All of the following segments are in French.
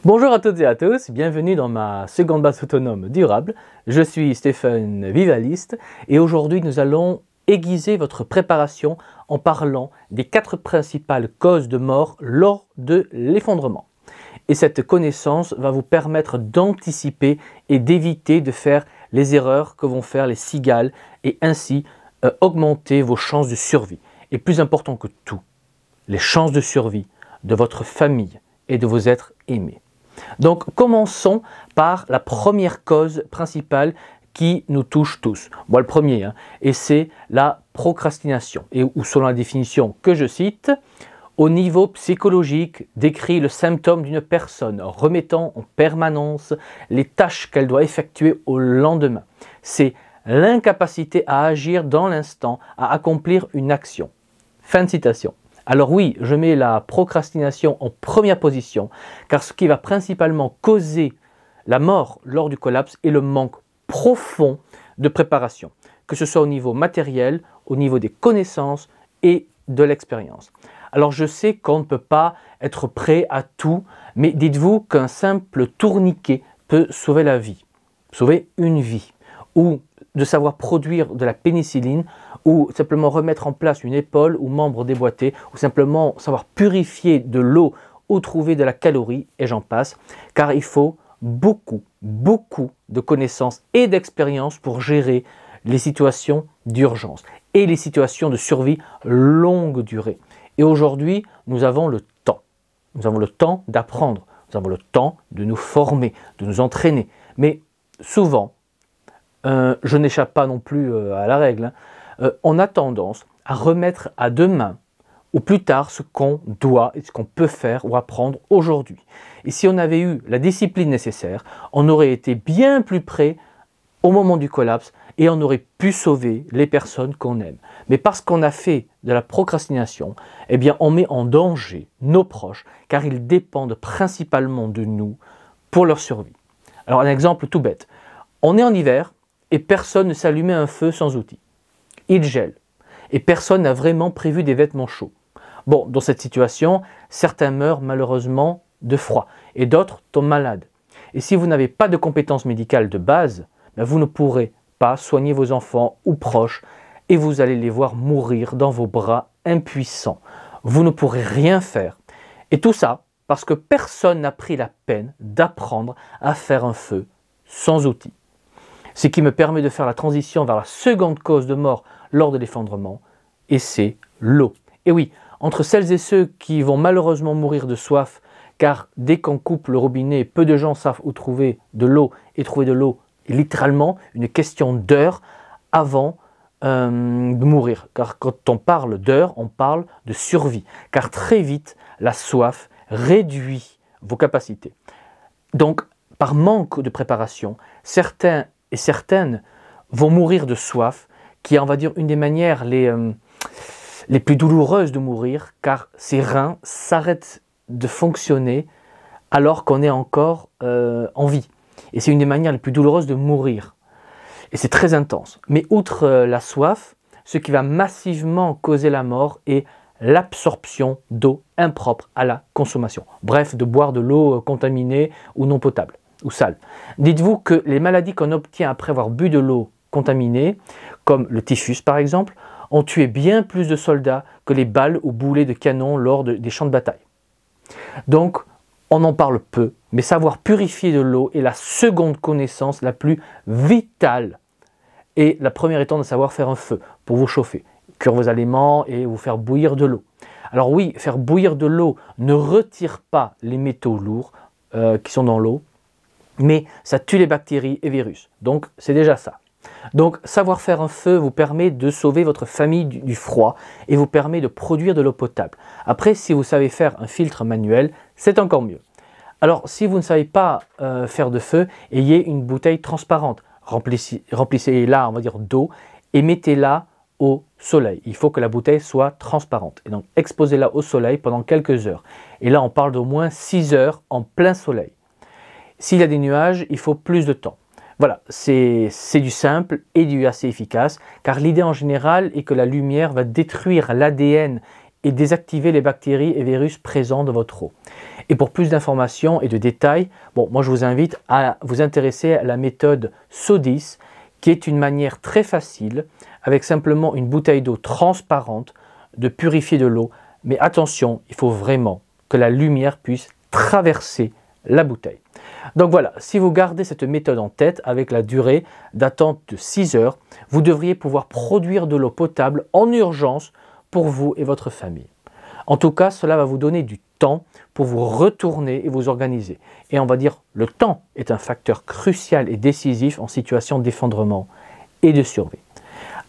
Bonjour à toutes et à tous, bienvenue dans ma seconde base autonome durable. Je suis Stéphane Vivaliste et aujourd'hui nous allons aiguiser votre préparation en parlant des 4 principales causes de mort lors de l'effondrement. Et cette connaissance va vous permettre d'anticiper et d'éviter de faire les erreurs que vont faire les cigales et ainsi augmenter vos chances de survie. Et plus important que tout, les chances de survie de votre famille et de vos êtres aimés. Donc commençons par la première cause principale qui nous touche tous. Bon, le premier, et c'est la procrastination. Et ou selon la définition que je cite, au niveau psychologique, décrit le symptôme d'une personne remettant en permanence les tâches qu'elle doit effectuer au lendemain. C'est l'incapacité à agir dans l'instant, à accomplir une action. Fin de citation. Alors oui, je mets la procrastination en première position, car ce qui va principalement causer la mort lors du collapse est le manque profond de préparation, que ce soit au niveau matériel, au niveau des connaissances et de l'expérience. Alors je sais qu'on ne peut pas être prêt à tout, mais dites-vous qu'un simple tourniquet peut sauver la vie, sauver une vie, ou de savoir produire de la pénicilline, ou simplement remettre en place une épaule ou membre déboîté, ou simplement savoir purifier de l'eau ou trouver de la calorie, et j'en passe, car il faut beaucoup de connaissances et d'expérience pour gérer les situations d'urgence et les situations de survie longue durée. Et aujourd'hui, nous avons le temps. Nous avons le temps d'apprendre, nous avons le temps de nous former, de nous entraîner. Mais souvent, je n'échappe pas non plus à la règle, on a tendance à remettre à demain ou plus tard ce qu'on doit et ce qu'on peut faire ou apprendre aujourd'hui. Et si on avait eu la discipline nécessaire, on aurait été bien plus près au moment du collapse et on aurait pu sauver les personnes qu'on aime. Mais parce qu'on a fait de la procrastination, eh bien on met en danger nos proches car ils dépendent principalement de nous pour leur survie. Alors un exemple tout bête, on est en hiver et personne ne s'allumait un feu sans outil. Il gèle et personne n'a vraiment prévu des vêtements chauds. Bon, dans cette situation, certains meurent malheureusement de froid et d'autres tombent malades. Et si vous n'avez pas de compétences médicales de base, vous ne pourrez pas soigner vos enfants ou proches et vous allez les voir mourir dans vos bras impuissants. Vous ne pourrez rien faire. Et tout ça parce que personne n'a pris la peine d'apprendre à faire un feu sans outils. Ce qui me permet de faire la transition vers la seconde cause de mort lors de l'effondrement, et c'est l'eau. Et oui, entre celles et ceux qui vont malheureusement mourir de soif, car dès qu'on coupe le robinet, peu de gens savent où trouver de l'eau, et trouver de l'eau est littéralement une question d'heures avant de mourir. Car quand on parle d'heures, on parle de survie, car très vite, la soif réduit vos capacités. Donc, par manque de préparation, certains et certaines vont mourir de soif, qui est, on va dire, une des manières les plus douloureuses de mourir, car ces reins s'arrêtent de fonctionner alors qu'on est encore en vie. Et c'est une des manières les plus douloureuses de mourir. Et c'est très intense. Mais outre la soif, ce qui va massivement causer la mort est l'absorption d'eau impropre à la consommation. Bref, de boire de l'eau contaminée ou non potable ou sale. Dites-vous que les maladies qu'on obtient après avoir bu de l'eau contaminée, comme le typhus par exemple, ont tué bien plus de soldats que les balles ou boulets de canon lors des champs de bataille. Donc, on en parle peu, mais savoir purifier de l'eau est la seconde connaissance la plus vitale. Et la première étant de savoir faire un feu pour vous chauffer, cuire vos aliments et vous faire bouillir de l'eau. Alors oui, faire bouillir de l'eau ne retire pas les métaux lourds qui sont dans l'eau, mais ça tue les bactéries et virus. Donc c'est déjà ça. Donc savoir faire un feu vous permet de sauver votre famille du froid et vous permet de produire de l'eau potable. Après, si vous savez faire un filtre manuel, c'est encore mieux. Alors si vous ne savez pas faire de feu, ayez une bouteille transparente. Remplissez-la, on va dire, d'eau et mettez-la au soleil. Il faut que la bouteille soit transparente. Et donc exposez-la au soleil pendant quelques heures. Et là on parle d'au moins 6 heures en plein soleil. S'il y a des nuages, il faut plus de temps. Voilà, c'est du simple et du assez efficace, car l'idée en général est que la lumière va détruire l'ADN et désactiver les bactéries et virus présents dans votre eau. Et pour plus d'informations et de détails, bon, moi je vous invite à vous intéresser à la méthode SO10, qui est une manière très facile, avec simplement une bouteille d'eau transparente, de purifier de l'eau. Mais attention, il faut vraiment que la lumière puisse traverser la bouteille. Donc voilà, si vous gardez cette méthode en tête avec la durée d'attente de 6 heures, vous devriez pouvoir produire de l'eau potable en urgence pour vous et votre famille. En tout cas, cela va vous donner du temps pour vous retourner et vous organiser. Et on va dire, le temps est un facteur crucial et décisif en situation d'effondrement et de survie.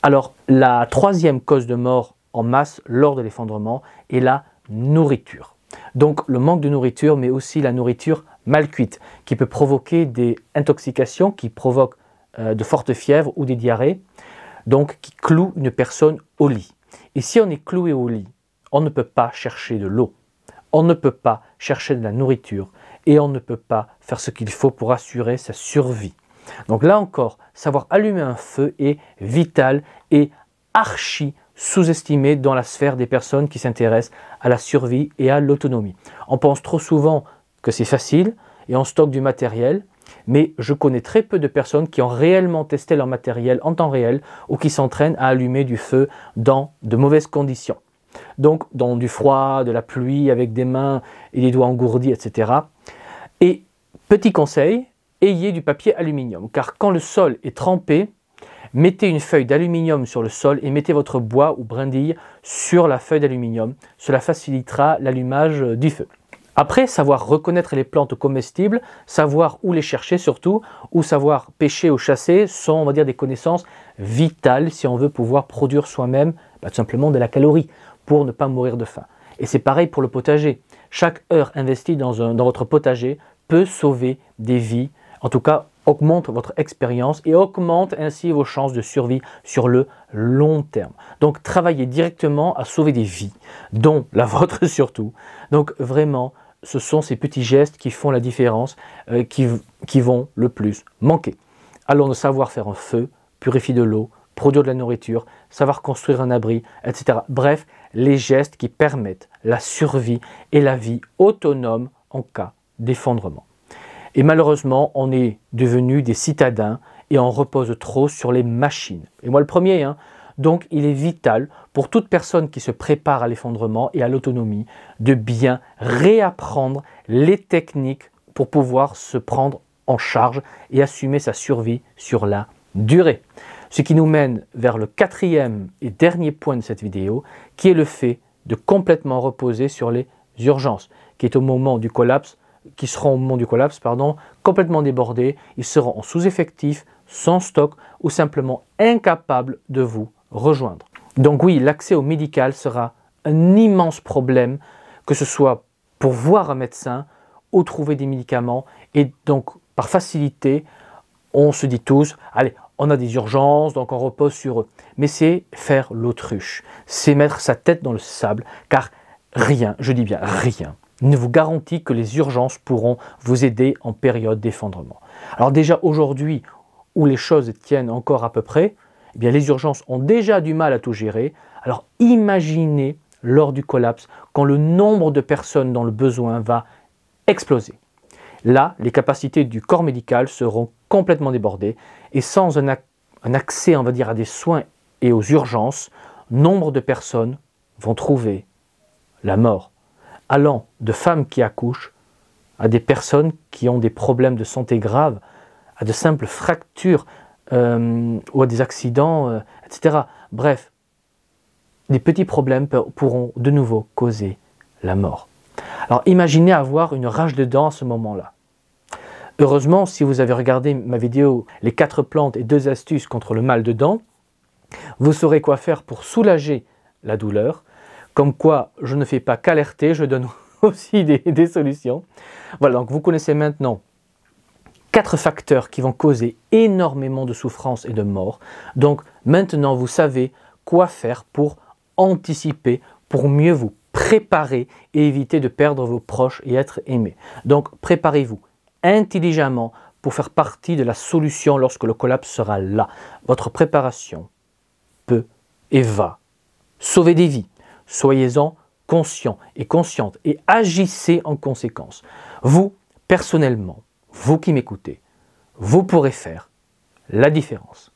Alors, la troisième cause de mort en masse lors de l'effondrement est la nourriture. Donc, le manque de nourriture, mais aussi la nourriture mal cuite, qui peut provoquer des intoxications, qui provoquent de fortes fièvres ou des diarrhées, donc qui clouent une personne au lit. Et si on est cloué au lit, on ne peut pas chercher de l'eau, on ne peut pas chercher de la nourriture et on ne peut pas faire ce qu'il faut pour assurer sa survie. Donc là encore, savoir allumer un feu est vital et archi sous-estimé dans la sphère des personnes qui s'intéressent à la survie et à l'autonomie. On pense trop souvent que c'est facile et on stocke du matériel, mais je connais très peu de personnes qui ont réellement testé leur matériel en temps réel ou qui s'entraînent à allumer du feu dans de mauvaises conditions. Donc dans du froid, de la pluie, avec des mains et des doigts engourdis, etc. Et petit conseil, ayez du papier aluminium, car quand le sol est trempé, mettez une feuille d'aluminium sur le sol et mettez votre bois ou brindille sur la feuille d'aluminium. Cela facilitera l'allumage du feu. Après, savoir reconnaître les plantes comestibles, savoir où les chercher surtout, ou savoir pêcher ou chasser sont, on va dire, des connaissances vitales si on veut pouvoir produire soi-même tout simplement de la calorie pour ne pas mourir de faim. Et c'est pareil pour le potager. Chaque heure investie dans votre potager peut sauver des vies, en tout cas augmente votre expérience et augmente ainsi vos chances de survie sur le long terme. Donc travaillez directement à sauver des vies, dont la vôtre surtout. Donc vraiment, ce sont ces petits gestes qui font la différence, qui vont le plus manquer. Allons de savoir faire un feu, purifier de l'eau, produire de la nourriture, savoir construire un abri, etc. Bref, les gestes qui permettent la survie et la vie autonome en cas d'effondrement. Et malheureusement, on est devenus des citadins et on repose trop sur les machines. Et moi le premier, Donc il est vital pour toute personne qui se prépare à l'effondrement et à l'autonomie de bien réapprendre les techniques pour pouvoir se prendre en charge et assumer sa survie sur la durée. Ce qui nous mène vers le quatrième et dernier point de cette vidéo, qui est le fait de complètement reposer sur les urgences, qui seront au moment du collapse, complètement débordés, ils seront en sous-effectif, sans stock ou simplement incapables de vous rejoindre. Donc oui, l'accès au médical sera un immense problème, que ce soit pour voir un médecin ou trouver des médicaments. Et donc, par facilité, on se dit tous, allez, on a des urgences, donc on repose sur eux. Mais c'est faire l'autruche, c'est mettre sa tête dans le sable, car rien, je dis bien rien, ne vous garantit que les urgences pourront vous aider en période d'effondrement. Alors déjà aujourd'hui, où les choses tiennent encore à peu près, eh bien les urgences ont déjà du mal à tout gérer. Alors imaginez lors du collapse, quand le nombre de personnes dans le besoin va exploser. Là, les capacités du corps médical seront complètement débordées et sans un accès, on va dire, à des soins et aux urgences, nombre de personnes vont trouver la mort. Allant de femmes qui accouchent à des personnes qui ont des problèmes de santé graves, à de simples fractures ou à des accidents, etc. Bref, des petits problèmes pourront de nouveau causer la mort. Alors imaginez avoir une rage de dents à ce moment-là. Heureusement, si vous avez regardé ma vidéo « Les 4 plantes et 2 astuces contre le mal de dents », vous saurez quoi faire pour soulager la douleur. Comme quoi, je ne fais pas qu'alerter, je donne aussi des solutions. Voilà, donc vous connaissez maintenant 4 facteurs qui vont causer énormément de souffrance et de mort. Donc maintenant, vous savez quoi faire pour anticiper, pour mieux vous préparer et éviter de perdre vos proches et être aimés. Donc préparez-vous intelligemment pour faire partie de la solution lorsque le collapse sera là. Votre préparation peut et va sauver des vies. Soyez-en conscient et consciente et agissez en conséquence. Vous, personnellement, vous qui m'écoutez, vous pourrez faire la différence.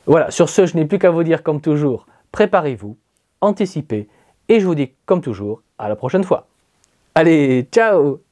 Voilà, sur ce, je n'ai plus qu'à vous dire comme toujours, préparez-vous, anticipez et je vous dis comme toujours à la prochaine fois. Allez, ciao!